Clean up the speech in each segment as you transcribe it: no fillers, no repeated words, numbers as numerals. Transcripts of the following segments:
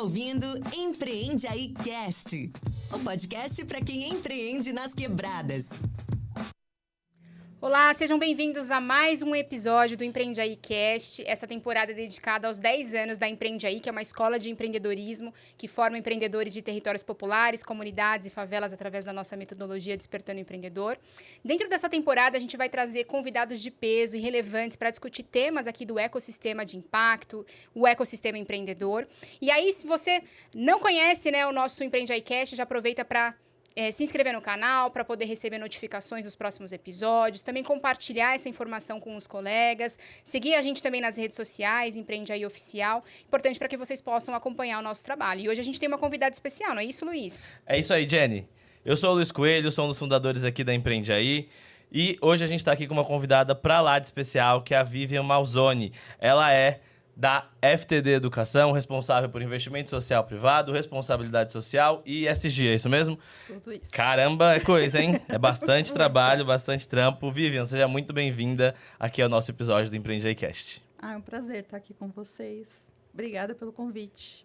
ouvindo Empreende Aí Cast, o podcast para quem empreende nas quebradas. Olá, sejam bem-vindos a mais um episódio do Empreende Aí Cast. Essa temporada é dedicada aos 10 anos da Empreende Aí, que é uma escola de empreendedorismo que forma empreendedores de territórios populares, comunidades e favelas através da nossa metodologia Despertando o Empreendedor. Dentro dessa temporada, a gente vai trazer convidados de peso e relevantes para discutir temas aqui do ecossistema de impacto, o ecossistema empreendedor. E aí, se você não conhece, o nosso Empreende Aí Cast, já aproveita para se inscrever no canal para poder receber notificações dos próximos episódios, também compartilhar essa informação com os colegas, seguir a gente também nas redes sociais, Empreende Aí Oficial, importante para que vocês possam acompanhar o nosso trabalho. E hoje a gente tem uma convidada especial, não é isso, Luiz? É isso aí, Jenny. Eu sou o Luiz Coelho, sou um dos fundadores aqui da Empreende Aí. E hoje a gente está aqui com uma convidada pra lá de especial, que é a Vivian Malzoni. Ela é da FTD Educação, responsável por investimento social privado, responsabilidade social e ESG, é isso mesmo? Tudo isso. Caramba, é coisa, hein? É bastante trabalho, bastante trampo. Vivian, seja muito bem-vinda aqui ao nosso episódio do Empreende Aí Cast. É um prazer estar aqui com vocês. Obrigada pelo convite.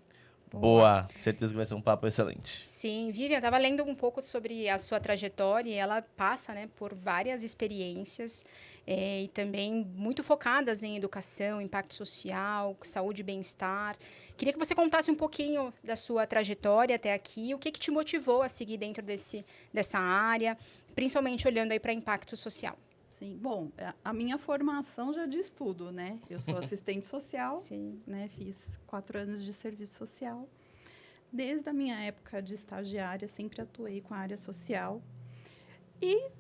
Boa, certeza que vai ser um papo excelente. Sim, Vivian, estava lendo um pouco sobre a sua trajetória e ela passa por várias experiências e também muito focadas em educação, impacto social, saúde e bem-estar. Queria que você contasse um pouquinho da sua trajetória até aqui, o que te motivou a seguir dentro dessa área, principalmente olhando aí para impacto social. Sim, bom, a minha formação já diz tudo, né? Eu sou assistente social, Sim. Fiz 4 anos de serviço social. Desde a minha época de estagiária, sempre atuei com a área social. E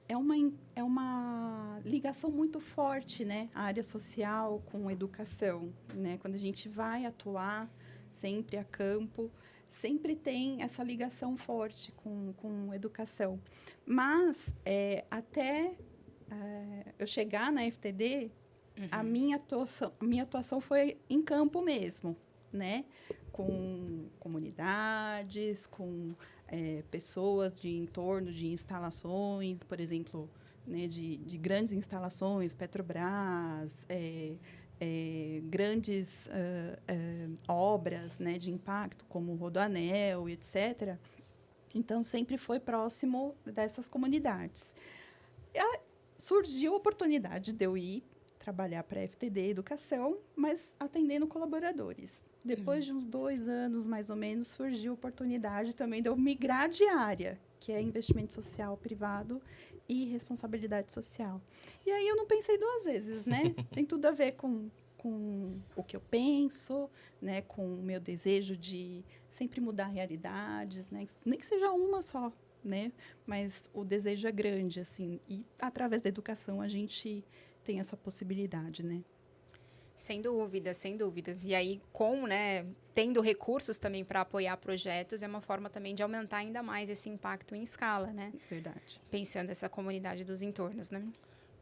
é uma ligação muito forte, né? A área social com educação, né? Quando a gente vai atuar sempre a campo, sempre tem essa ligação forte com educação. Mas, até eu chegar na FTD, a minha atuação foi em campo mesmo, né? Com comunidades, com pessoas de entorno de instalações, por exemplo, né, de grandes instalações, Petrobras, grandes obras, né, de impacto, como o Rodoanel, etc. Então, sempre foi próximo dessas comunidades. Surgiu a oportunidade de eu ir trabalhar para a FTD Educação, mas atendendo colaboradores. Depois de uns 2 anos, mais ou menos, surgiu a oportunidade também de eu migrar de área, que é investimento social privado e responsabilidade social. E aí eu não pensei 2 vezes, né? Tem tudo a ver com o que eu penso, né? Com o meu desejo de sempre mudar realidades, né? Nem que seja uma só, né? Mas o desejo é grande, assim. E através da educação a gente tem essa possibilidade, né? Sem dúvidas, sem dúvidas. E aí, tendo recursos também para apoiar projetos, é uma forma também de aumentar ainda mais esse impacto em escala, né? Verdade. Pensando essa comunidade dos entornos, né?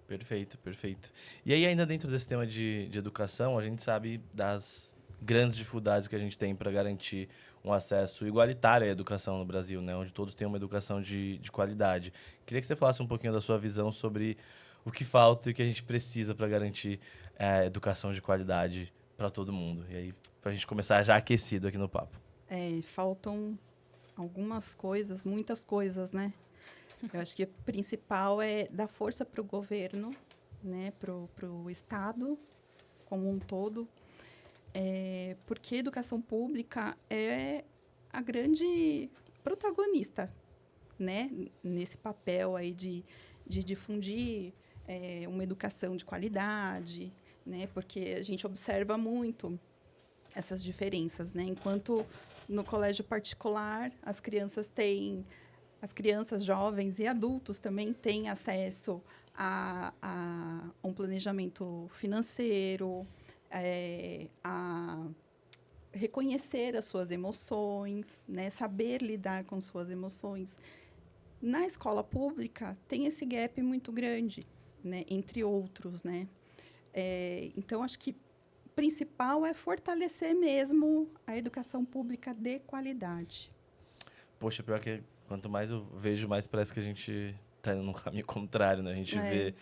Perfeito, perfeito. E aí, ainda dentro desse tema de educação, a gente sabe das grandes dificuldades que a gente tem para garantir um acesso igualitário à educação no Brasil, né? Onde todos têm uma educação de qualidade. Queria que você falasse um pouquinho da sua visão sobre o que falta e o que a gente precisa para garantir educação de qualidade para todo mundo. E aí, para a gente começar já aquecido aqui no papo. Faltam algumas coisas, muitas coisas, né? Eu acho que o principal é dar força para o governo, né? Para o Estado como um todo. Porque a educação pública é a grande protagonista, né? Nesse papel aí de difundir uma educação de qualidade, né? Porque a gente observa muito essas diferenças, né? Enquanto no colégio particular as crianças, jovens e adultos também têm acesso a um planejamento financeiro, a reconhecer as suas emoções, né? Saber lidar com suas emoções. Na escola pública tem esse gap muito grande, né? Entre outros, né? Então, acho que o principal é fortalecer mesmo a educação pública de qualidade. Poxa, pior que quanto mais eu vejo, mais parece que a gente está indo num caminho contrário, né? A gente vê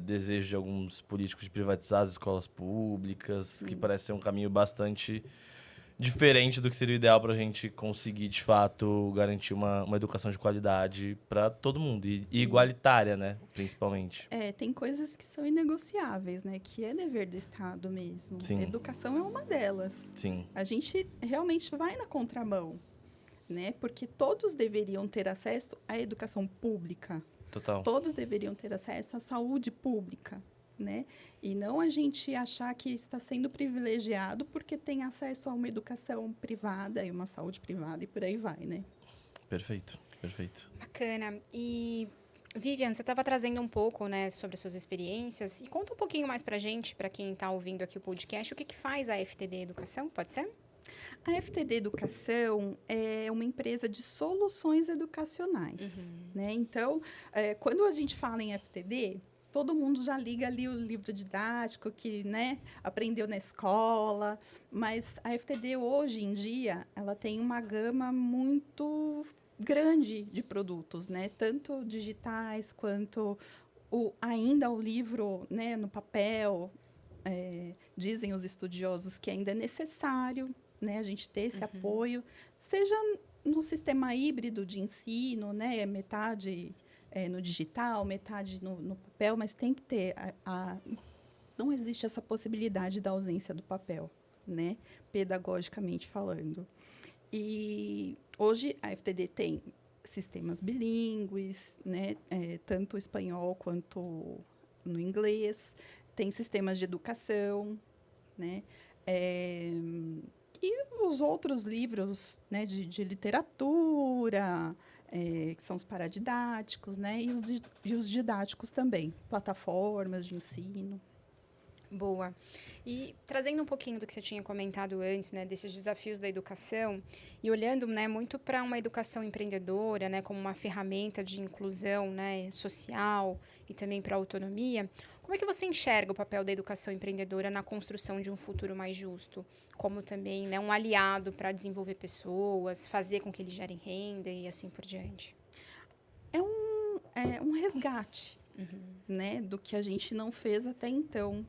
desejo de alguns políticos de privatizar as escolas públicas, que parece ser um caminho bastante diferente do que seria o ideal para a gente conseguir, de fato, garantir uma educação de qualidade para todo mundo. E igualitária, né? Principalmente. Tem coisas que são inegociáveis, né? Que é dever do Estado mesmo. Sim. Educação é uma delas. Sim. A gente realmente vai na contramão, né? Porque todos deveriam ter acesso à educação pública. Total. Todos deveriam ter acesso à saúde pública, né? E não a gente achar que está sendo privilegiado porque tem acesso a uma educação privada e uma saúde privada e por aí vai, né? Perfeito, perfeito. Bacana. E, Vivian, você estava trazendo um pouco, né, sobre as suas experiências. E conta um pouquinho mais pra gente, para quem está ouvindo aqui o podcast, o que faz a FTD Educação, pode ser? A FTD Educação é uma empresa de soluções educacionais, né? Então, quando a gente fala em FTD, todo mundo já liga ali o livro didático que, né, aprendeu na escola, mas a FTD hoje em dia, ela tem uma gama muito grande de produtos, né? Tanto digitais quanto ainda o livro, né, no papel. Dizem os estudiosos que ainda é necessário, né, a gente ter esse apoio, seja no sistema híbrido de ensino, né, metade no digital, metade no papel, mas tem que ter não existe essa possibilidade da ausência do papel, né, pedagogicamente falando. E hoje a FTD tem sistemas bilíngues, né, tanto espanhol quanto no inglês, tem sistemas de educação, né, e os outros livros, né, de literatura, que são os paradidáticos, né, e os didáticos também, plataformas de ensino. Boa. E trazendo um pouquinho do que você tinha comentado antes, né, desses desafios da educação, e olhando, né, muito para uma educação empreendedora, né, como uma ferramenta de inclusão, né, social e também para a autonomia, como é que você enxerga o papel da educação empreendedora na construção de um futuro mais justo? Como também, né, um aliado para desenvolver pessoas, fazer com que eles gerem renda e assim por diante? É um resgate, né, do que a gente não fez até então.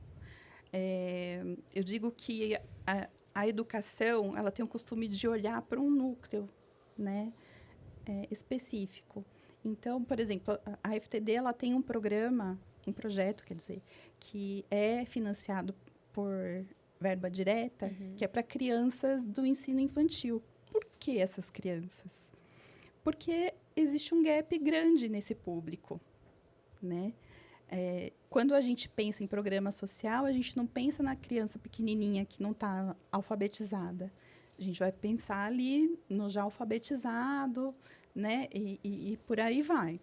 Eu digo que a educação, ela tem o costume de olhar para um núcleo, né, específico. Então, por exemplo, a FTD, ela tem um projeto, quer dizer, que é financiado por verba direta, que é para crianças do ensino infantil. Por que essas crianças? Porque existe um gap grande nesse público, né? Quando a gente pensa em programa social, a gente não pensa na criança pequenininha que não está alfabetizada. A gente vai pensar ali no já alfabetizado, né? E por aí vai.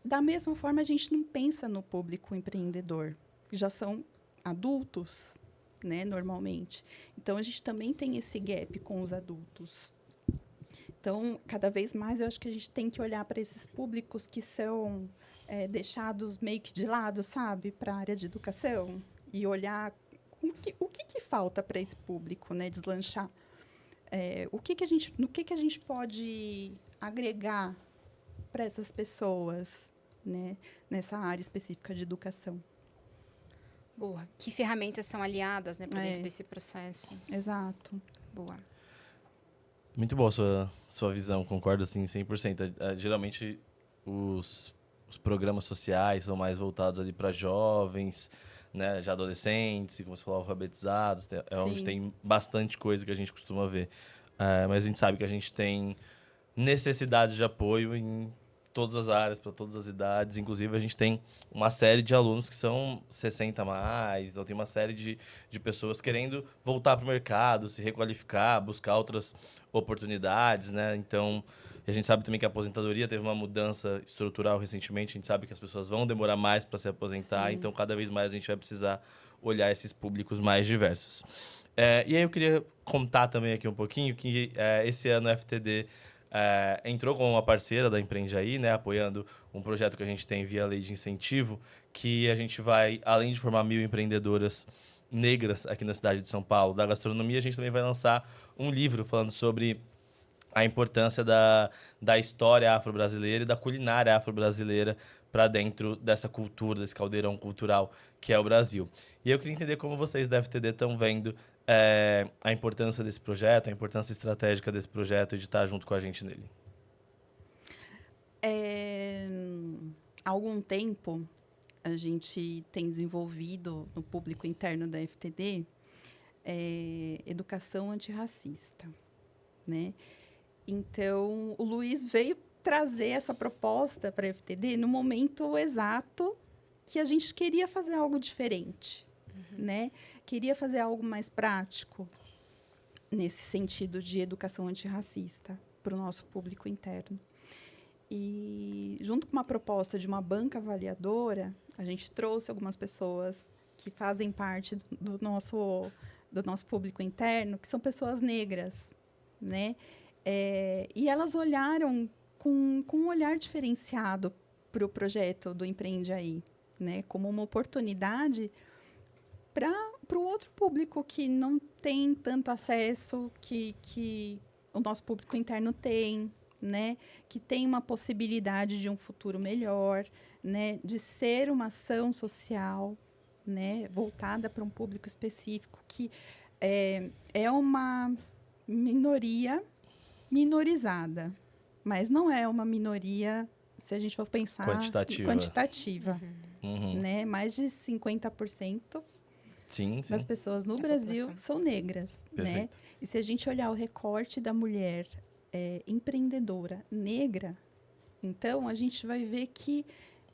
Da mesma forma, a gente não pensa no público empreendedor, que já são adultos, né, normalmente. Então, a gente também tem esse gap com os adultos. Então, cada vez mais, eu acho que a gente tem que olhar para esses públicos que são deixados meio que de lado, sabe, para a área de educação, e olhar o que falta para esse público, né, deslanchar. No que a gente pode agregar para essas pessoas, né, nessa área específica de educação. Boa. Que ferramentas são aliadas, né, para dentro desse processo? Exato. Boa. Muito boa a sua visão, concordo assim 100%. Geralmente os programas sociais são mais voltados ali para jovens, né, já adolescentes, e como você falou, alfabetizados, onde tem bastante coisa que a gente costuma ver. Mas a gente sabe que a gente tem necessidade de apoio em todas as áreas, para todas as idades. Inclusive, a gente tem uma série de alunos que são 60 a mais, então tem uma série de pessoas querendo voltar para o mercado, se requalificar, buscar outras oportunidades, né? Então, a gente sabe também que a aposentadoria teve uma mudança estrutural recentemente, a gente sabe que as pessoas vão demorar mais para se aposentar, então cada vez mais a gente vai precisar olhar esses públicos mais diversos. E aí eu queria contar também aqui um pouquinho que esse ano a FTD entrou como uma parceira da Empreende Aí, né, apoiando um projeto que a gente tem via lei de incentivo, que a gente vai, além de formar 1.000 empreendedoras negras aqui na cidade de São Paulo, da gastronomia, a gente também vai lançar um livro falando sobre a importância da história afro-brasileira e da culinária afro-brasileira para dentro dessa cultura, desse caldeirão cultural que é o Brasil. E eu queria entender como vocês da FTD estão vendo a importância desse projeto, a importância estratégica desse projeto e de estar junto com a gente nele. Há algum tempo, a gente tem desenvolvido no público interno da FTD educação antirracista, né? Então, o Luiz veio trazer essa proposta para a FTD no momento exato que a gente queria fazer algo diferente, né? Queria fazer algo mais prático nesse sentido de educação antirracista para o nosso público interno. E, junto com uma proposta de uma banca avaliadora, a gente trouxe algumas pessoas que fazem parte do nosso público interno, que são pessoas negras, né? E elas olharam com um olhar diferenciado para o projeto do Empreende Aí, né? Como uma oportunidade para o outro público que não tem tanto acesso que o nosso público interno tem, né? Que tem uma possibilidade de um futuro melhor, né? De ser uma ação social, né? Voltada para um público específico que é uma minoria minorizada, mas não é uma minoria, se a gente for pensar, quantitativa. Né? Mais de 50% das pessoas no Brasil são negras. Né? E se a gente olhar o recorte da mulher empreendedora negra, então a gente vai ver que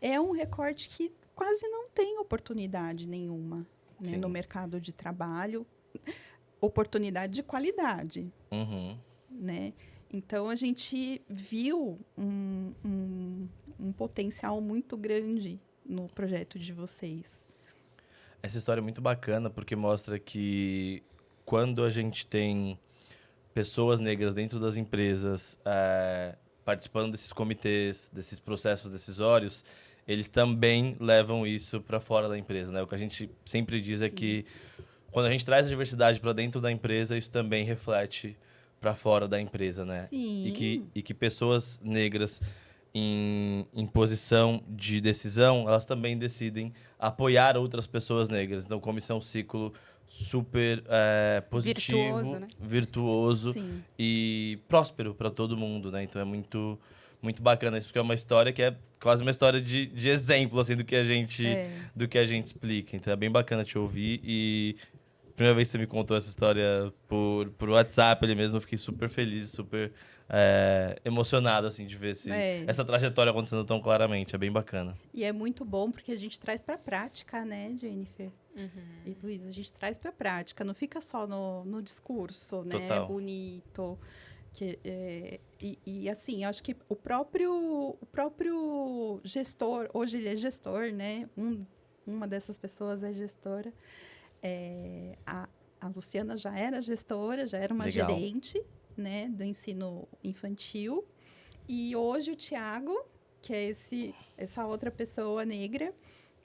é um recorte que quase não tem oportunidade nenhuma, né? No mercado de trabalho, oportunidade de qualidade. Né? Então, a gente viu um potencial muito grande no projeto de vocês. Essa história é muito bacana porque mostra que quando a gente tem pessoas negras dentro das empresas participando desses comitês, desses processos decisórios, eles também levam isso para fora da empresa, né? O que a gente sempre diz é que quando a gente traz a diversidade para dentro da empresa, isso também reflete para fora da empresa, né? Sim. E que pessoas negras em posição de decisão, elas também decidem apoiar outras pessoas negras. Então, como isso é um ciclo super positivo, virtuoso Sim. e próspero para todo mundo, né? Então, é muito, muito bacana isso, porque é uma história que é quase uma história de exemplo, assim, do que a gente explica. Então, é bem bacana te ouvir e... Primeira vez que você me contou essa história por WhatsApp ali mesmo, eu fiquei super feliz, super emocionado, assim, de ver essa trajetória acontecendo tão claramente. É bem bacana. E é muito bom porque a gente traz para a prática, né, Jennifer? E Luiz, a gente traz para a prática, não fica só no discurso, né? Total. Bonito. E assim, eu acho que o próprio gestor, hoje ele é gestor, né? Uma dessas pessoas é gestora. A Luciana já era gestora, já era uma gerente, né, do ensino infantil. E hoje o Tiago, que é essa outra pessoa negra,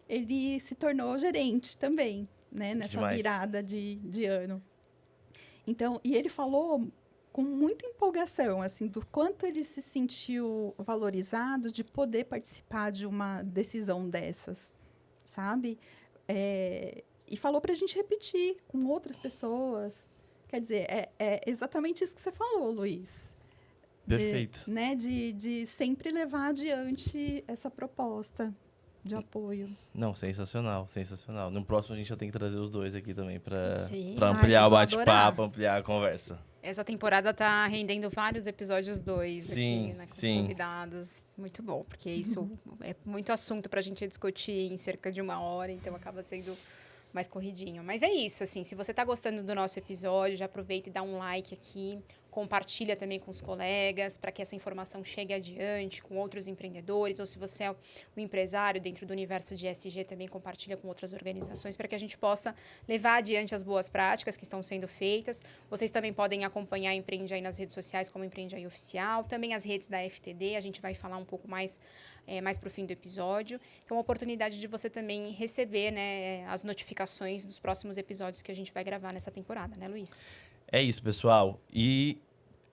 ele se tornou gerente também, né, nessa virada de ano. Então, e ele falou com muita empolgação, assim, do quanto ele se sentiu valorizado de poder participar de uma decisão dessas, sabe? E falou para a gente repetir com outras pessoas. Quer dizer, é exatamente isso que você falou, Luiz. Perfeito. De sempre levar adiante essa proposta de apoio. Não, sensacional, sensacional. No próximo a gente já tem que trazer os dois aqui também para ampliar o bate-papo, ampliar a conversa. Essa temporada tá rendendo vários episódios 2 aqui, né, com os convidados. Muito bom, porque isso é muito assunto para a gente discutir em cerca de 1 hora, então acaba sendo mais corridinho. Mas é isso, assim, se você tá gostando do nosso episódio, já aproveita e dá um like aqui, compartilha também com os colegas, para que essa informação chegue adiante com outros empreendedores, ou se você é um empresário dentro do universo de ESG, também compartilha com outras organizações, para que a gente possa levar adiante as boas práticas que estão sendo feitas. Vocês também podem acompanhar Empreende Aí nas redes sociais, como Empreende Aí Oficial, também as redes da FTD, a gente vai falar um pouco mais para o fim do episódio. Então, a oportunidade de você também receber, né, as notificações dos próximos episódios que a gente vai gravar nessa temporada, né, Luiz? É isso, pessoal. E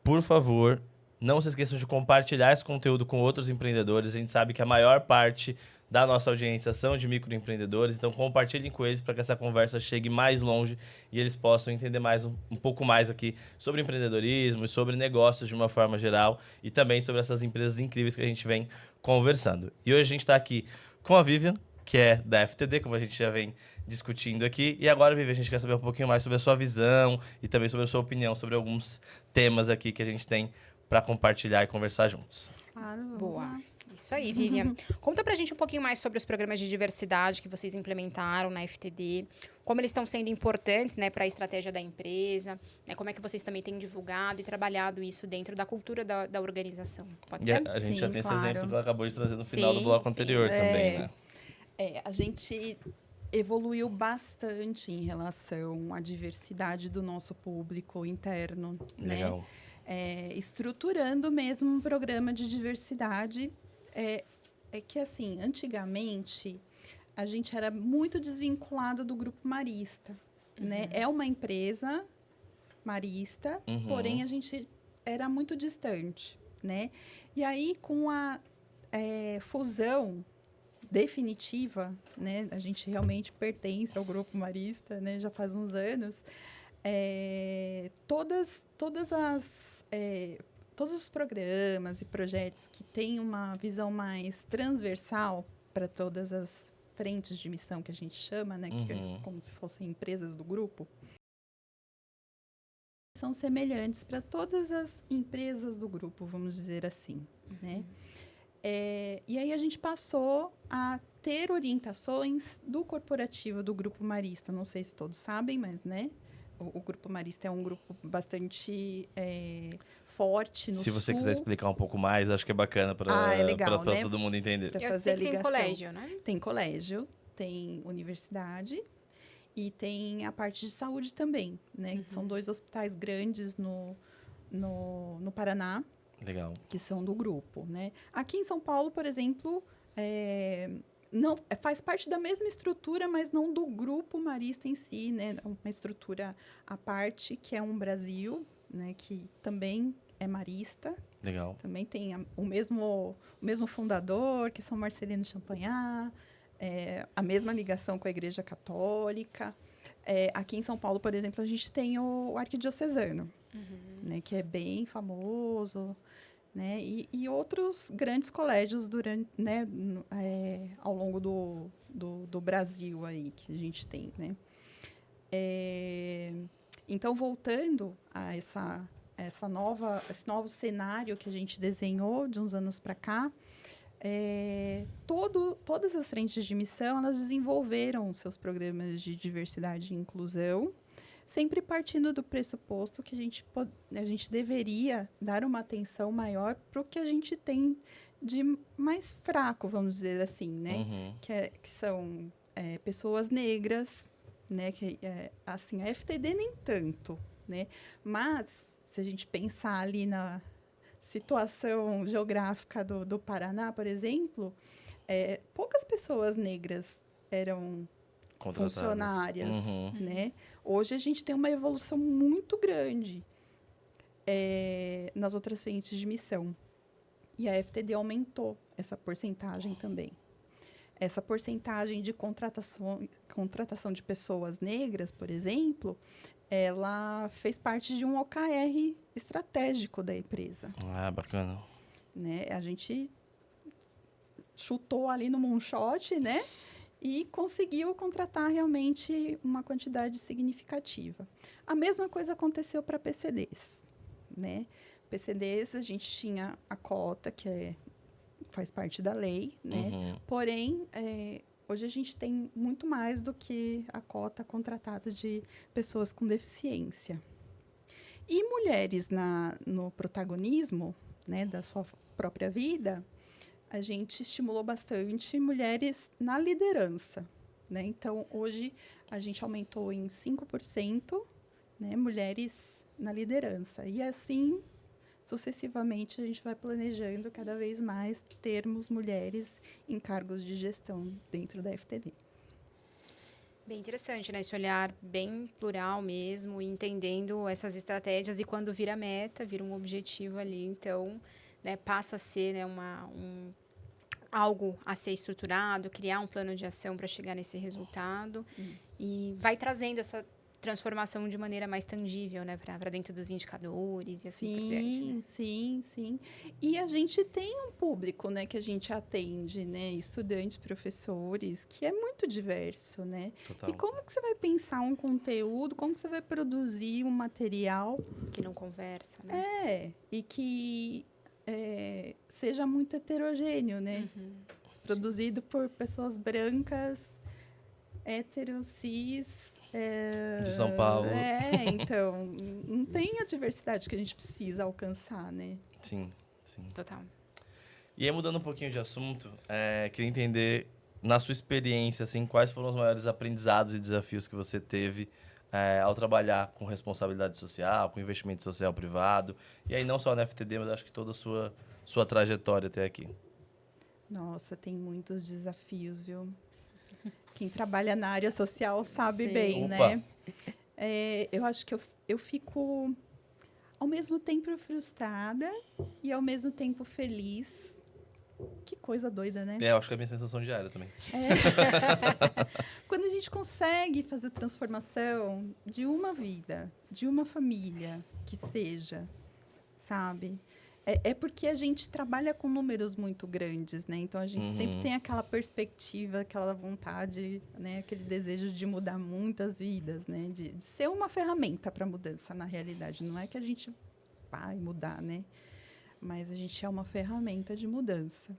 por favor, não se esqueçam de compartilhar esse conteúdo com outros empreendedores. A gente sabe que a maior parte da nossa audiência são de microempreendedores, então compartilhem com eles para que essa conversa chegue mais longe e eles possam entender mais um pouco mais aqui sobre empreendedorismo e sobre negócios de uma forma geral e também sobre essas empresas incríveis que a gente vem conversando. E hoje a gente está aqui com a Vivian, que é da FTD, como a gente já vem discutindo aqui. E agora, Vivian, a gente quer saber um pouquinho mais sobre a sua visão e também sobre a sua opinião sobre alguns temas aqui que a gente tem para compartilhar e conversar juntos. Claro, vamos Boa. lá. Isso aí, Vivian. Conta pra gente um pouquinho mais sobre os programas de diversidade que vocês implementaram na FTD, como eles estão sendo importantes, né, para a estratégia da empresa, né, como é que vocês também têm divulgado e trabalhado isso dentro da cultura da organização. Pode E ser? a gente Sim, já tem esse claro. exemplo que ela acabou de trazer no final do Sim, bloco sim. anterior também, né? A gente evoluiu bastante em relação à diversidade do nosso público interno, né? Legal. Estruturando mesmo um programa de diversidade. É que, assim, antigamente, a gente era muito desvinculado do Grupo Marista, né? É uma empresa marista, porém, a gente era muito distante, né? E aí, com a fusão definitiva, né? A gente realmente pertence ao Grupo Marista, né? Já faz uns anos. Todos os programas e projetos que têm uma visão mais transversal para todas as frentes de missão que a gente chama, né, que é como se fossem empresas do grupo, são semelhantes para todas as empresas do grupo, vamos dizer assim, né? E aí a gente passou a ter orientações do corporativo do Grupo Marista. Não sei se todos sabem, mas, né, o Grupo Marista é um grupo bastante forte no Se você sul. quiser explicar um pouco mais, acho que é bacana é legal, para né? todo mundo entender. Pra Eu fazer sei a que tem ligação. colégio, né? Tem colégio, tem universidade e tem a parte de saúde também, né? São 2 hospitais grandes no Paraná, Legal. que são do grupo, né? Aqui em São Paulo, por exemplo, não faz parte da mesma estrutura, mas não do Grupo Marista em si, né? Uma estrutura à parte, que é um Brasil, né? Que também é marista. Legal. Também tem o mesmo fundador, que é São Marcelino Champagnat, a mesma ligação com a Igreja Católica. Aqui em São Paulo, por exemplo, a gente tem o Arquidiocesano, né, que é bem famoso, né, e outros grandes colégios ao longo do Brasil aí, que a gente tem, né. Então, voltando a esse novo cenário que a gente desenhou de uns anos para cá, todas as frentes de missão, elas desenvolveram seus programas de diversidade e inclusão, sempre partindo do pressuposto que a gente deveria dar uma atenção maior para o que a gente tem de mais fraco, vamos dizer assim, né? Que são pessoas negras, né? Assim, a FTD nem tanto, né? Mas se a gente pensar ali na situação geográfica do Paraná, por exemplo, poucas pessoas negras eram funcionárias, né? Hoje a gente tem uma evolução muito grande nas outras frentes de missão. E a FTD aumentou essa porcentagem também. Essa porcentagem de contratação de pessoas negras, por exemplo, ela fez parte de um OKR estratégico da empresa. Ah, bacana. Né? A gente chutou ali no moonshot, né? E conseguiu contratar realmente uma quantidade significativa. A mesma coisa aconteceu para PCDs, né? PCDs, a gente tinha a cota, que faz parte da lei, né? Porém, hoje a gente tem muito mais do que a cota contratada de pessoas com deficiência. E mulheres no protagonismo, né, da sua própria vida, a gente estimulou bastante mulheres na liderança, né? Então, hoje, a gente aumentou em 5%, né, mulheres na liderança. E assim, sucessivamente, a gente vai planejando cada vez mais termos mulheres em cargos de gestão dentro da FTD. Bem interessante, né? Esse olhar bem plural mesmo, e entendendo essas estratégias e quando vira meta, vira um objetivo ali, então, né, passa a ser, né, algo a ser estruturado, criar um plano de ação para chegar nesse resultado e vai trazendo essa transformação de maneira mais tangível, né, para dentro dos indicadores e assim por diante, né? Sim. E a gente tem um público, né, que a gente atende, né, estudantes, professores, que é muito diverso, né? Total. E como que você vai pensar um conteúdo, como que você vai produzir um material Que não conversa, né? e que seja muito heterogêneo, né? Produzido por pessoas brancas, hétero, cis, De São Paulo. então, não tem a diversidade que a gente precisa alcançar, né? Sim. Total. E aí, mudando um pouquinho de assunto, queria entender, na sua experiência, assim, quais foram os maiores aprendizados e desafios que você teve ao trabalhar com responsabilidade social, com investimento social privado, e aí não só na FTD, mas acho que toda a sua trajetória até aqui. Nossa, tem muitos desafios, viu? Quem trabalha na área social sabe Sim. bem, Opa. né? Eu acho que eu fico, ao mesmo tempo, frustrada e, ao mesmo tempo, feliz. Que coisa doida, né? Eu acho que é a minha sensação diária também. Quando a gente consegue fazer transformação de uma vida, de uma família, que seja, sabe? É porque a gente trabalha com números muito grandes, né? Então, a gente sempre tem aquela perspectiva, aquela vontade, né? Aquele desejo de mudar muitas vidas, né? De ser uma ferramenta para mudança, na realidade. Não é que a gente vai mudar, né? Mas a gente é uma ferramenta de mudança.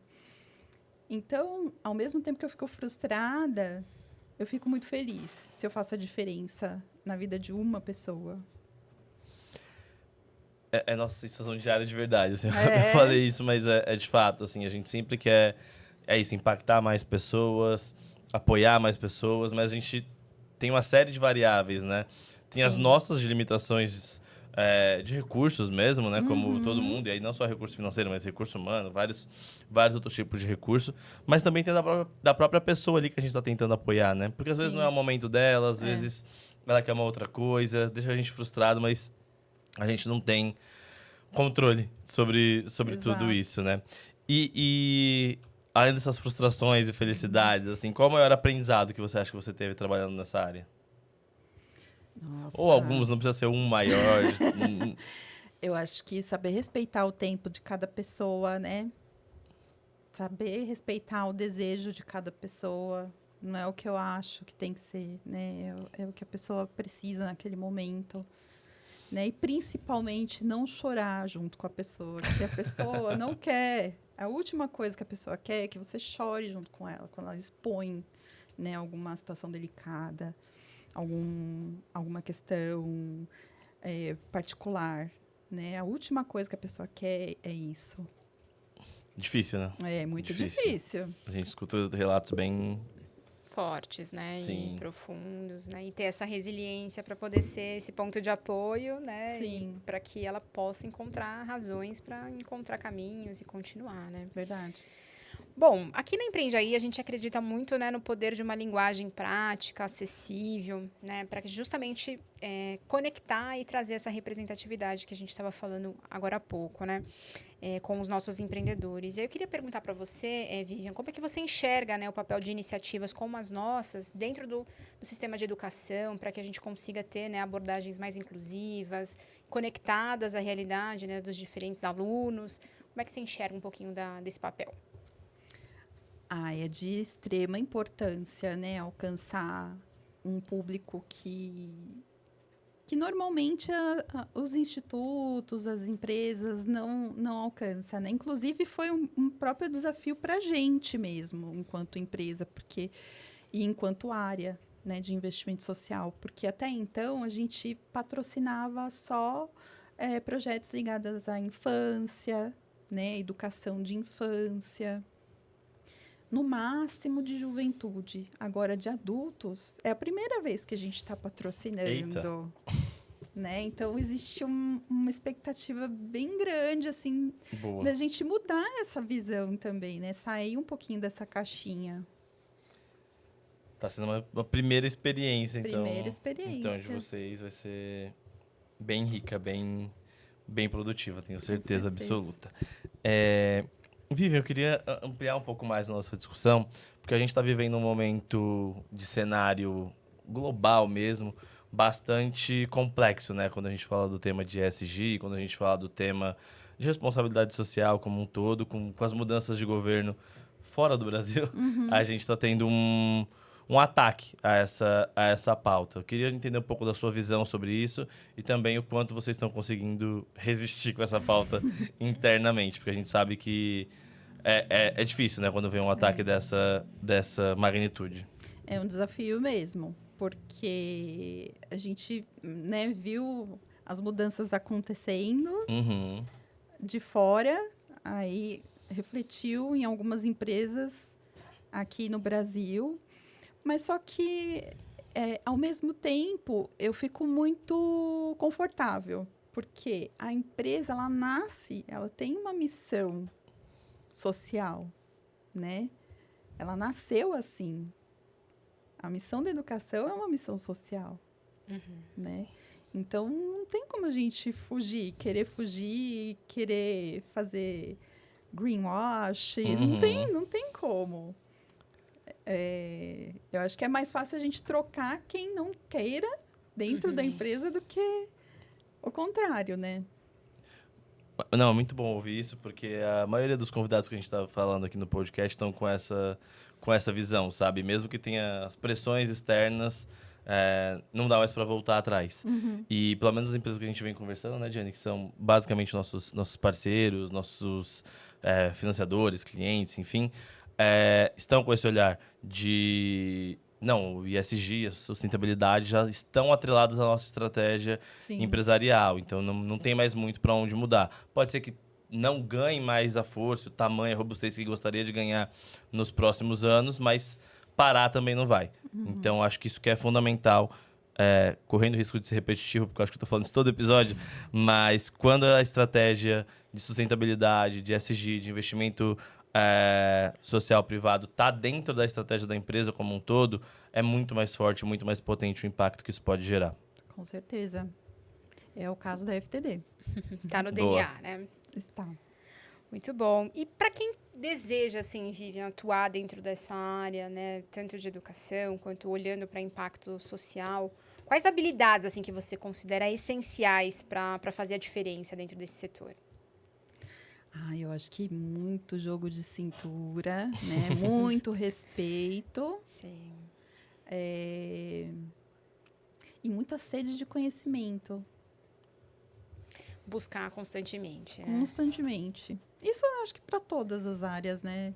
Então, ao mesmo tempo que eu fico frustrada, eu fico muito feliz se eu faço a diferença na vida de uma pessoa. É nossa sensação diária de verdade, assim. Eu falei isso, mas é de fato, assim, a gente sempre quer, impactar mais pessoas, apoiar mais pessoas, mas a gente tem uma série de variáveis, né? Tem as nossas limitações de recursos mesmo, né? Como todo mundo, e aí não só recurso financeiro, mas recurso humano, vários outros tipos de recurso, mas também tem da própria pessoa ali que a gente está tentando apoiar, né? Porque às vezes não é o momento dela, às vezes ela quer uma outra coisa, deixa a gente frustrado, mas a gente não tem controle sobre tudo isso, né? E além dessas frustrações e felicidades, assim, qual é o maior aprendizado que você acha que você teve trabalhando nessa área? Nossa. Ou alguns, não precisa ser um maior. Eu acho que saber respeitar o tempo de cada pessoa, né? Saber respeitar o desejo de cada pessoa. Não é o que eu acho que tem que ser, né? É o que a pessoa precisa naquele momento. Né? E, principalmente, não chorar junto com a pessoa. Porque a pessoa não quer. A última coisa que a pessoa quer é que você chore junto com ela, quando ela expõe, né, alguma situação delicada, alguma questão particular. Né? A última coisa que a pessoa quer é isso. Difícil, né? É muito difícil. A gente escuta relatos bem Fortes, né? Sim. E profundos, né? E ter essa resiliência para poder ser esse ponto de apoio, né? Sim. Para que ela possa encontrar razões para encontrar caminhos e continuar, né? Verdade. Bom, aqui na Empreende Aí a gente acredita muito, né, no poder de uma linguagem prática, acessível, né, para justamente conectar e trazer essa representatividade que a gente estava falando agora há pouco, né, com os nossos empreendedores. E aí eu queria perguntar para você, Vivian, como é que você enxerga, né, o papel de iniciativas como as nossas dentro do sistema de educação, para que a gente consiga ter, né, abordagens mais inclusivas, conectadas à realidade, né, dos diferentes alunos. Como é que você enxerga um pouquinho desse papel? É de extrema importância, né, alcançar um público que normalmente os institutos, as empresas não alcançam, né? Inclusive, foi um próprio desafio para a gente mesmo, enquanto empresa, e enquanto área, né, de investimento social, porque até então a gente patrocinava só projetos ligados à infância, né, educação de infância, no máximo de juventude. Agora, de adultos, é a primeira vez que a gente está patrocinando. Eita. Né? Então, existe uma expectativa bem grande, assim, boa. da gente mudar essa visão também, né? Sair um pouquinho dessa caixinha. Tá sendo uma primeira experiência, então. Primeira experiência. Então, de vocês vai ser bem rica, bem produtiva, tenho certeza absoluta. Vivian, eu queria ampliar um pouco mais a nossa discussão, porque a gente está vivendo um momento de cenário global mesmo, bastante complexo, né? Quando a gente fala do tema de ESG, quando a gente fala do tema de responsabilidade social como um todo, com as mudanças de governo fora do Brasil, a gente está tendo um ataque a essa pauta. Eu queria entender um pouco da sua visão sobre isso e também o quanto vocês estão conseguindo resistir com essa pauta internamente, porque a gente sabe que é difícil, né, quando vem um ataque dessa magnitude. É um desafio mesmo, porque a gente, né, viu as mudanças acontecendo de fora, aí refletiu em algumas empresas aqui no Brasil. Mas só que, ao mesmo tempo, eu fico muito confortável, porque a empresa, ela nasce, ela tem uma missão social, né? Ela nasceu assim. A missão da educação é uma missão social, né? Então, não tem como a gente fugir, querer fazer greenwash, não tem como. Eu acho que é mais fácil a gente trocar quem não queira dentro da empresa do que o contrário, né? Não, é muito bom ouvir isso, porque a maioria dos convidados que a gente está falando aqui no podcast estão com essa visão, sabe? Mesmo que tenha as pressões externas, não dá mais para voltar atrás. E pelo menos as empresas que a gente vem conversando, né, Diane, que são basicamente nossos parceiros, nossos financiadores, clientes, enfim, estão com esse olhar de... Não, o ESG, a sustentabilidade já estão atreladas à nossa estratégia empresarial. Então, não tem mais muito para onde mudar. Pode ser que não ganhe mais a força, o tamanho, a robustez que gostaria de ganhar nos próximos anos, mas parar também não vai. Então, acho que isso que é fundamental, correndo o risco de ser repetitivo, porque eu acho que eu estou falando isso todo episódio, mas quando a estratégia de sustentabilidade, de ESG, de investimento social privado está dentro da estratégia da empresa como um todo, é muito mais forte, muito mais potente o impacto que isso pode gerar. Com certeza. É o caso da FTD. Está no Boa. DNA, né? Está. Muito bom. E para quem deseja, assim, Vivian, atuar dentro dessa área, né, tanto de educação quanto olhando para impacto social, quais habilidades, assim, que você considera essenciais para fazer a diferença dentro desse setor? Eu acho que muito jogo de cintura, né? Muito respeito. Sim. E muita sede de conhecimento. Buscar constantemente, né? Constantemente. Isso eu acho que para todas as áreas, né?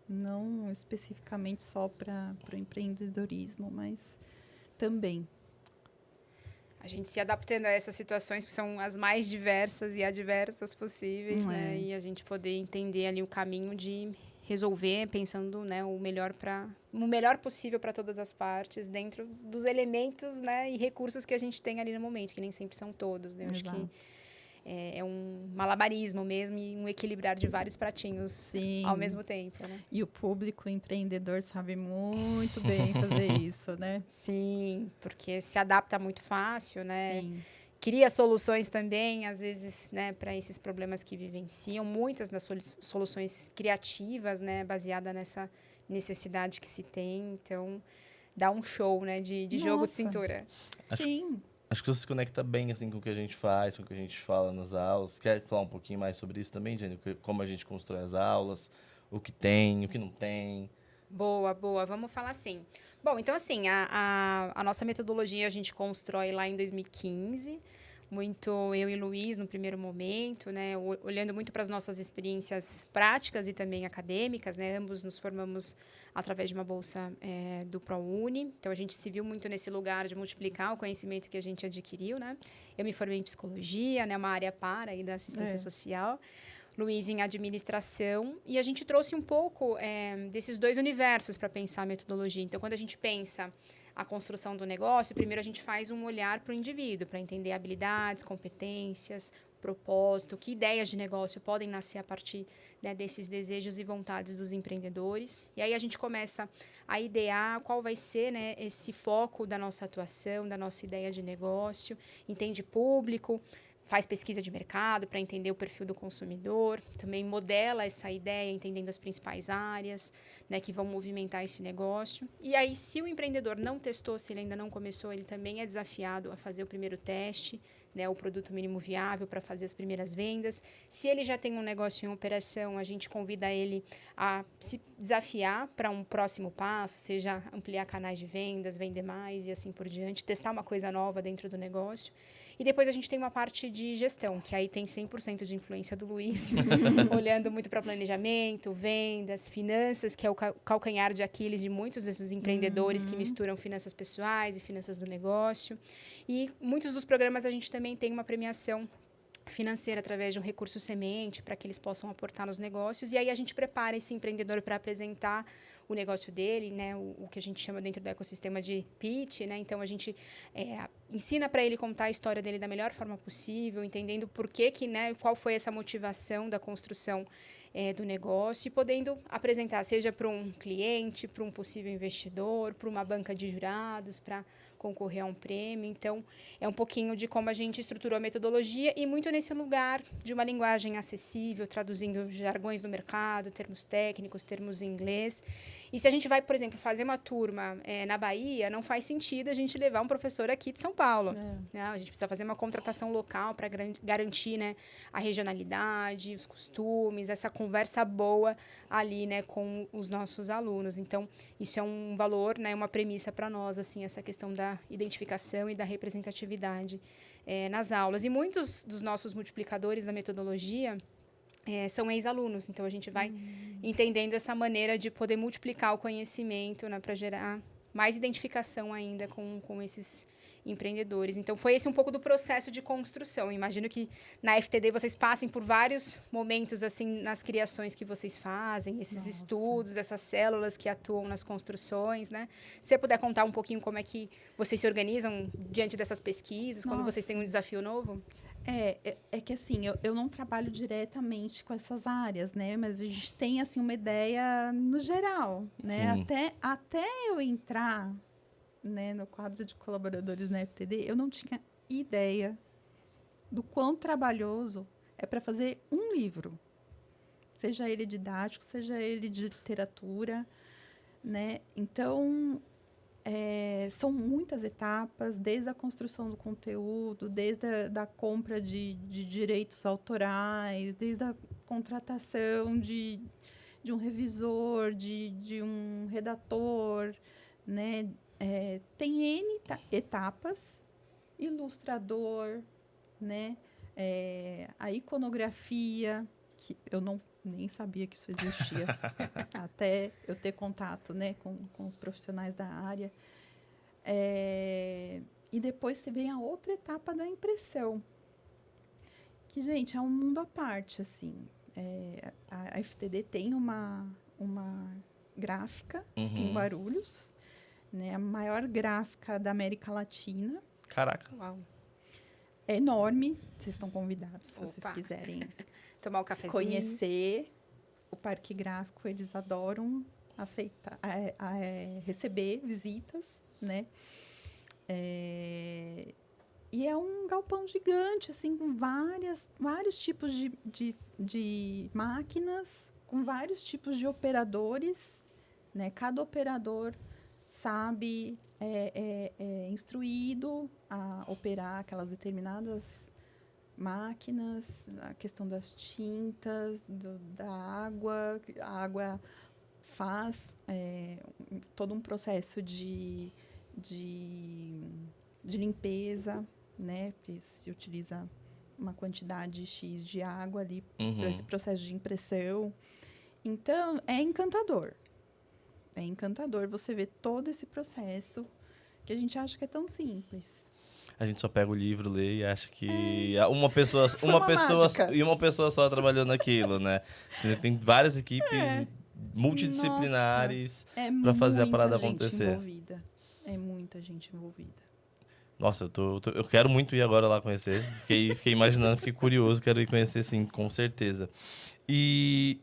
Não especificamente só para o empreendedorismo, mas também. A gente se adaptando a essas situações que são as mais diversas e adversas possíveis, né? E a gente poder entender ali o caminho de resolver, pensando, né, o melhor possível para todas as partes, dentro dos elementos, né, e recursos que a gente tem ali no momento, que nem sempre são todos, né? Eu acho que é um malabarismo mesmo e um equilibrar de vários pratinhos ao mesmo tempo, né? E o público empreendedor sabe muito bem fazer isso, né? Sim, porque se adapta muito fácil, né? Sim. Cria soluções também, às vezes, né, para esses problemas que vivenciam. Muitas das soluções criativas, né, baseada nessa necessidade que se tem. Então, dá um show, né, de jogo de cintura. Sim. Acho que você se conecta bem assim, com o que a gente faz, com o que a gente fala nas aulas. Quer falar um pouquinho mais sobre isso também, Jenny? Como a gente constrói as aulas, o que tem, o que não tem. Boa. Vamos falar assim. Bom, então assim, a nossa metodologia a gente constrói lá em 2015. Muito eu e Luiz no primeiro momento, né? Olhando muito para as nossas experiências práticas e também acadêmicas, né? Ambos nos formamos através de uma bolsa do ProUni. Então, a gente se viu muito nesse lugar de multiplicar o conhecimento que a gente adquiriu, né? Eu me formei em psicologia, né? Uma área para aí da assistência social. Luiz em administração. E a gente trouxe um pouco desses dois universos para pensar a metodologia. Então, quando a gente pensa a construção do negócio, primeiro a gente faz um olhar para o indivíduo, para entender habilidades, competências, propósito, que ideias de negócio podem nascer a partir, né, desses desejos e vontades dos empreendedores. E aí a gente começa a idear qual vai ser, né, esse foco da nossa atuação, da nossa ideia de negócio, entende público, faz pesquisa de mercado para entender o perfil do consumidor, também modela essa ideia entendendo as principais áreas, né, que vão movimentar esse negócio. E aí, se o empreendedor não testou, se ele ainda não começou, ele também é desafiado a fazer o primeiro teste, né, o produto mínimo viável para fazer as primeiras vendas. Se ele já tem um negócio em operação, a gente convida ele a se desafiar para um próximo passo, seja ampliar canais de vendas, vender mais e assim por diante, testar uma coisa nova dentro do negócio. E depois a gente tem uma parte de gestão, que aí tem 100% de influência do Luiz, olhando muito para planejamento, vendas, finanças, que é o calcanhar de Aquiles de muitos desses empreendedores que misturam finanças pessoais e finanças do negócio. E muitos dos programas a gente também tem uma premiação financeira através de um recurso semente para que eles possam aportar nos negócios. E aí a gente prepara esse empreendedor para apresentar o negócio dele, né, o que a gente chama dentro do ecossistema de pitch, né? Então a gente ensina para ele contar a história dele da melhor forma possível, entendendo por que, né, qual foi essa motivação da construção do negócio e podendo apresentar, seja para um cliente, para um possível investidor, para uma banca de jurados, para concorrer a um prêmio. Então, é um pouquinho de como a gente estruturou a metodologia e muito nesse lugar de uma linguagem acessível, traduzindo jargões do mercado, termos técnicos, termos em inglês. E se a gente vai, por exemplo, fazer uma turma na Bahia, não faz sentido a gente levar um professor aqui de São Paulo. Né? A gente precisa fazer uma contratação local para garantir, né, a regionalidade, os costumes, essa conversa boa ali, né, com os nossos alunos. Então, isso é um valor, né, uma premissa para nós, assim, essa questão da identificação e da representatividade nas aulas. E muitos dos nossos multiplicadores da metodologia são ex-alunos. Então, a gente vai entendendo essa maneira de poder multiplicar o conhecimento, né, para gerar mais identificação ainda com esses empreendedores. Então, foi esse um pouco do processo de construção. Imagino que na FTD vocês passem por vários momentos, assim, nas criações que vocês fazem, esses estudos, essas células que atuam nas construções, né? Se você puder contar um pouquinho como é que vocês se organizam diante dessas pesquisas, quando vocês têm um desafio novo? É que, assim, eu não trabalho diretamente com essas áreas, né? Mas a gente tem, assim, uma ideia no geral, né? Até eu entrar, né, no quadro de colaboradores na FTD, eu não tinha ideia do quão trabalhoso é para fazer um livro. Seja ele didático, seja ele de literatura, né? Então, são muitas etapas, desde a construção do conteúdo, desde a compra de direitos autorais, desde a contratação de um revisor, de um redator, né? Tem N etapas, ilustrador, né? A iconografia, que eu nem sabia que isso existia, até eu ter contato, né, com os profissionais da área. E depois você vem a outra etapa da impressão, que, gente, é um mundo à parte, assim. A FTD tem uma gráfica em Guarulhos, né, a maior gráfica da América Latina. Caraca. Uau. É enorme. Vocês estão convidados, se vocês quiserem tomar um cafezinho, conhecer o Parque Gráfico. Eles adoram aceitar, receber visitas, né? E é um galpão gigante, assim, com vários tipos de máquinas, com vários tipos de operadores, né? Cada operador sabe, é instruído a operar aquelas determinadas máquinas, a questão das tintas, da água. A água faz todo um processo de limpeza, né? Porque se utiliza uma quantidade X de água ali para esse processo de impressão. Então, é encantador. É encantador você ver todo esse processo que a gente acha que é tão simples. A gente só pega o livro, lê e acha que uma pessoa só trabalhando aquilo, né? Você tem várias equipes multidisciplinares para fazer a parada acontecer. É muita gente envolvida. Nossa, eu quero muito ir agora lá conhecer. Fiquei imaginando, fiquei curioso, quero ir conhecer sim, com certeza. E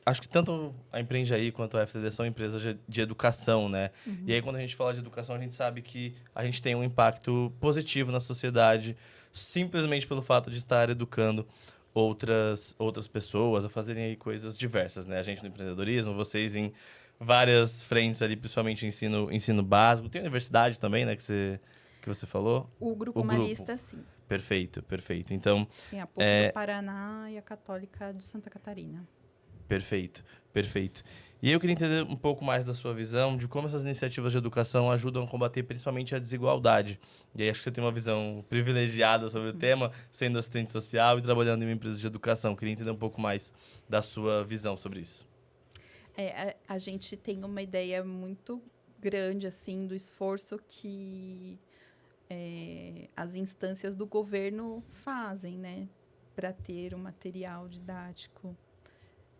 acho que tanto a Empreende Aí quanto a FTD são empresas de educação, né? E aí, quando a gente fala de educação, a gente sabe que a gente tem um impacto positivo na sociedade simplesmente pelo fato de estar educando outras pessoas a fazerem aí coisas diversas, né? A gente no empreendedorismo, vocês em várias frentes ali, principalmente ensino básico. Tem universidade também, né, que você falou? O Grupo Marista, sim. Perfeito, perfeito. Então, Tem a PUC do Paraná e a Católica de Santa Catarina. perfeito, perfeito. E eu queria entender um pouco mais da sua visão de como essas iniciativas de educação ajudam a combater principalmente a desigualdade. E aí acho que você tem uma visão privilegiada sobre o tema, sendo assistente social e trabalhando em uma empresa de educação. Queria entender um pouco mais da sua visão sobre isso. A gente tem uma ideia muito grande, assim, do esforço que as instâncias do governo fazem, né, para ter um material didático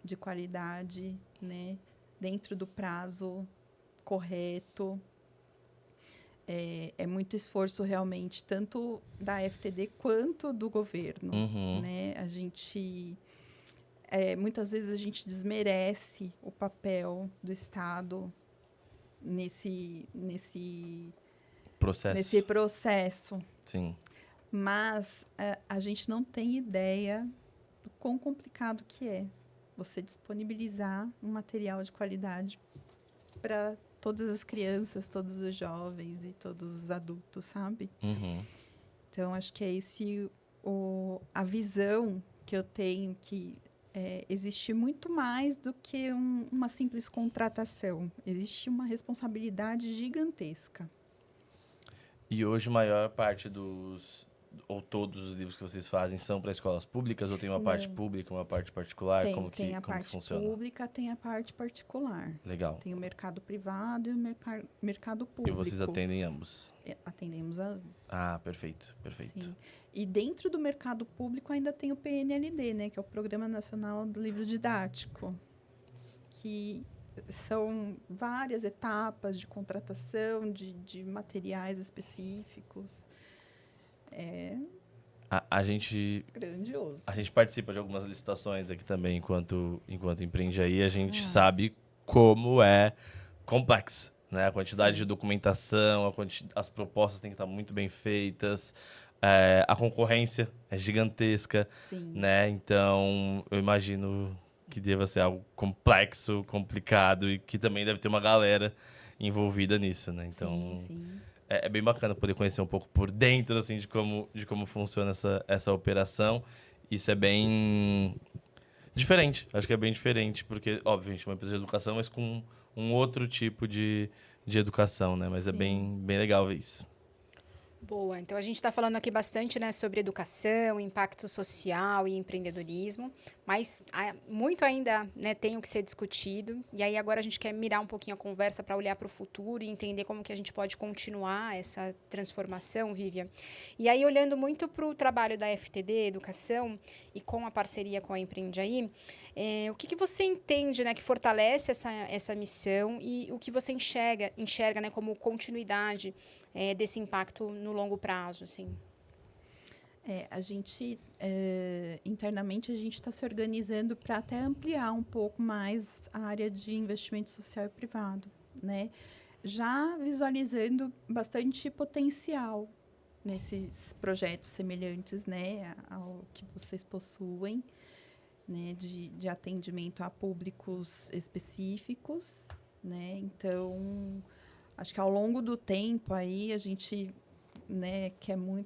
de qualidade, né, dentro do prazo correto. É muito esforço realmente, tanto da FTD quanto do governo, né? A gente muitas vezes a gente desmerece o papel do Estado nesse processo. Sim. Mas a gente não tem ideia do quão complicado que é você disponibilizar um material de qualidade para todas as crianças, todos os jovens e todos os adultos, sabe? Então, acho que é a visão que eu tenho, que existe muito mais do que uma simples contratação. Existe uma responsabilidade gigantesca. E hoje, a maior parte ou todos os livros que vocês fazem são para escolas públicas ou tem uma parte pública, uma parte particular? Como que funciona? Pública, tem a parte particular. Legal. Tem o mercado privado e o mercado público. E vocês atendem ambos? Atendemos a ambos. Ah, perfeito, perfeito. Sim. E dentro do mercado público ainda tem o PNLD, né, que é o Programa Nacional do Livro Didático, que são várias etapas de contratação de materiais específicos. A gente grandioso. A gente participa de algumas licitações aqui também, enquanto Empreende Aí, a gente sabe como é complexo, né? A quantidade de documentação, as propostas têm que estar muito bem feitas, a concorrência é gigantesca, né? Então, eu imagino que deva ser algo complexo, complicado e que também deve ter uma galera envolvida nisso, né? Então, é bem bacana poder conhecer um pouco por dentro, assim, de como funciona essa operação. Isso é bem diferente. Acho que é bem diferente, porque, obviamente, é uma empresa de educação, mas com um outro tipo de educação, né? Mas é bem legal ver isso. Boa, então a gente está falando aqui bastante, né, sobre educação, impacto social e empreendedorismo, mas muito ainda, né, tem o que ser discutido, e aí agora a gente quer mirar um pouquinho a conversa para olhar para o futuro e entender como que a gente pode continuar essa transformação, Vivian. E aí, olhando muito para o trabalho da FTD Educação e com a parceria com a Empreende Aí, o que você entende, né, que fortalece essa missão e o que você enxerga, né, como continuidade desse impacto no longo prazo, assim? A gente, internamente, a gente está se organizando para até ampliar um pouco mais a área de investimento social e privado, né? Já visualizando bastante potencial nesses projetos semelhantes, né, ao que vocês possuem, né, de atendimento a públicos específicos, né? Então, acho que ao longo do tempo aí a gente, né,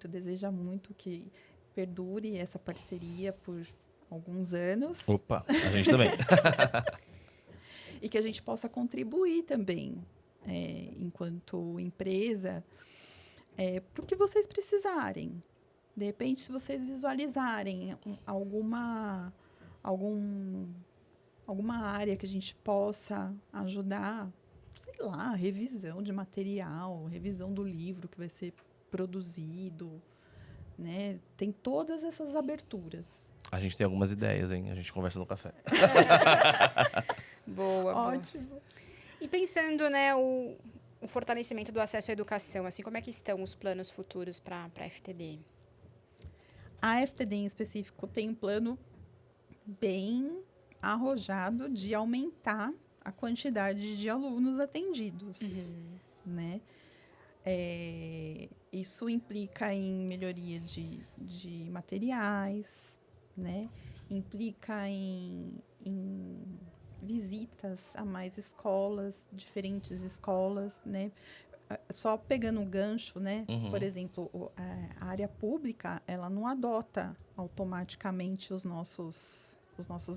deseja muito que perdure essa parceria por alguns anos. Opa, a gente também. E que a gente possa contribuir também, enquanto empresa, para o que vocês precisarem. De repente, se vocês visualizarem alguma área que a gente possa ajudar, sei lá, revisão de material, revisão do livro que vai ser produzido, né? Tem todas essas aberturas. A gente tem algumas ideias, hein? A gente conversa no café. Boa. Ótimo. E pensando, né, o fortalecimento do acesso à educação, assim, como é que estão os planos futuros para a FTD? A FTD, em específico, tem um plano bem arrojado de aumentar a quantidade de alunos atendidos, né? Isso implica em melhoria de materiais, né? Implica em visitas a mais escolas, diferentes escolas, né? Só pegando um gancho, né? Por exemplo, a área pública, ela não adota automaticamente os nossos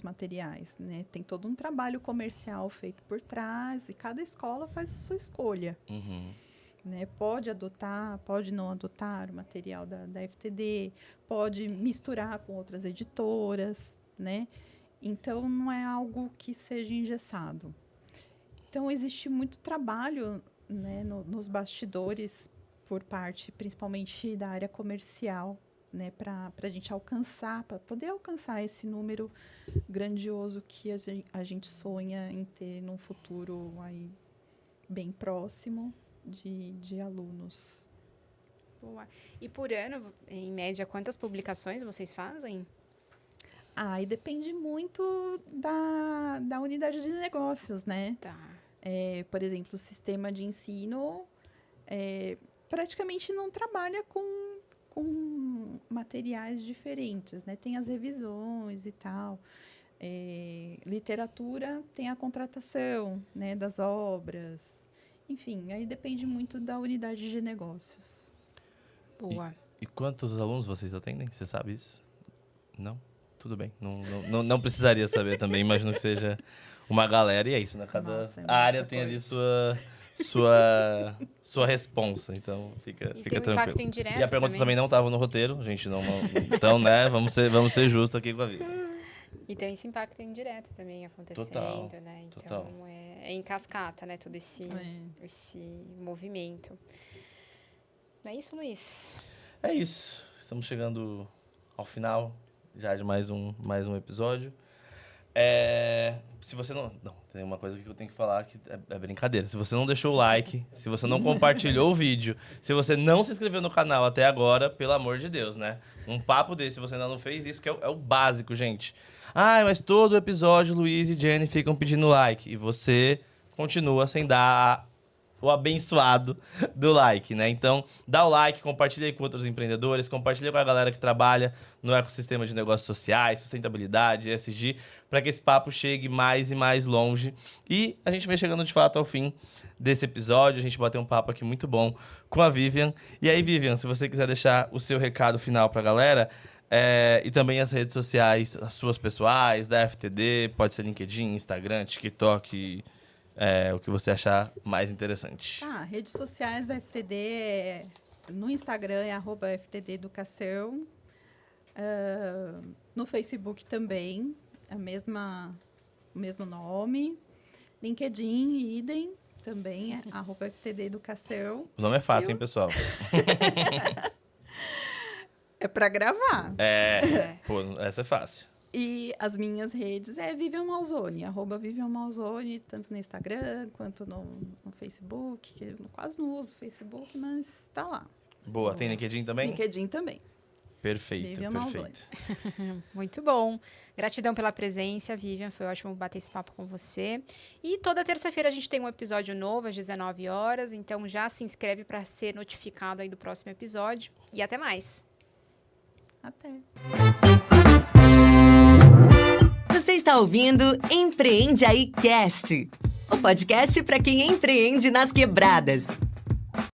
materiais, né? Tem todo um trabalho comercial feito por trás e cada escola faz a sua escolha. Né? Pode adotar, pode não adotar o material da FTD, pode misturar com outras editoras, né? Então, não é algo que seja engessado. Então, existe muito trabalho, né, nos bastidores, por parte, principalmente, da área comercial, né, para a gente alcançar, para poder alcançar esse número grandioso que a gente sonha em ter num futuro aí bem próximo de alunos. Boa. E por ano, em média, quantas publicações vocês fazem? E depende muito da unidade de negócios, né? Tá. Por exemplo, o sistema de ensino praticamente não trabalha com materiais diferentes, né? Tem as revisões e tal. Literatura tem a contratação, né, das obras. Enfim, aí depende muito da unidade de negócios. Boa. E quantos alunos vocês atendem? Você sabe isso? Não? Tudo bem. Não precisaria saber também. Imagino que seja uma galera. E é isso, né? Cada área tem ali sua responsa. Então, fica tem tranquilo. Impacto indireto E a pergunta também não estava no roteiro. A gente não... Então, né? Vamos ser justos aqui com a vida. E tem esse impacto indireto também acontecendo, Total, né? Então, total. É em cascata, né? Todo esse movimento. Não é isso, Luiz? É isso. Estamos chegando ao final já de mais um episódio. Se você não... Não, tem uma coisa que eu tenho que falar que é brincadeira. Se você não deixou o like, se você não compartilhou o vídeo, se você não se inscreveu no canal até agora, pelo amor de Deus, né? Um papo desse, se você ainda não fez isso, que é o básico, gente. Mas todo episódio, Luiz e Jenny ficam pedindo like. E você continua sem dar o abençoado do like, né? Então, dá o like, compartilha aí com outros empreendedores, compartilha com a galera que trabalha no ecossistema de negócios sociais, sustentabilidade, ESG, para que esse papo chegue mais e mais longe. E a gente vai chegando, de fato, ao fim desse episódio. A gente bateu um papo aqui muito bom com a Vivian. E aí, Vivian, se você quiser deixar o seu recado final para a galera... e também as redes sociais, as suas pessoais, da FTD, pode ser LinkedIn, Instagram, TikTok, o que você achar mais interessante. Redes sociais da FTD, no Instagram é @FTD Educação, no Facebook também, o mesmo nome, LinkedIn, idem, também é @FTD Educação. O nome é fácil, hein, pessoal? É para gravar. Pô, essa é fácil. E as minhas redes é Vivian Malzone, @Vivian Malzone, tanto no Instagram quanto no Facebook. Eu quase não uso o Facebook, mas tá lá. Boa, tem LinkedIn também? LinkedIn também. Perfeito, Vivian perfeito. Muito bom. Gratidão pela presença, Vivian. Foi ótimo bater esse papo com você. E toda terça-feira a gente tem um episódio novo às 19 horas. Então já se inscreve para ser notificado aí do próximo episódio. E até mais. Até. Você está ouvindo Empreende Aí Cast, o podcast para quem empreende nas quebradas.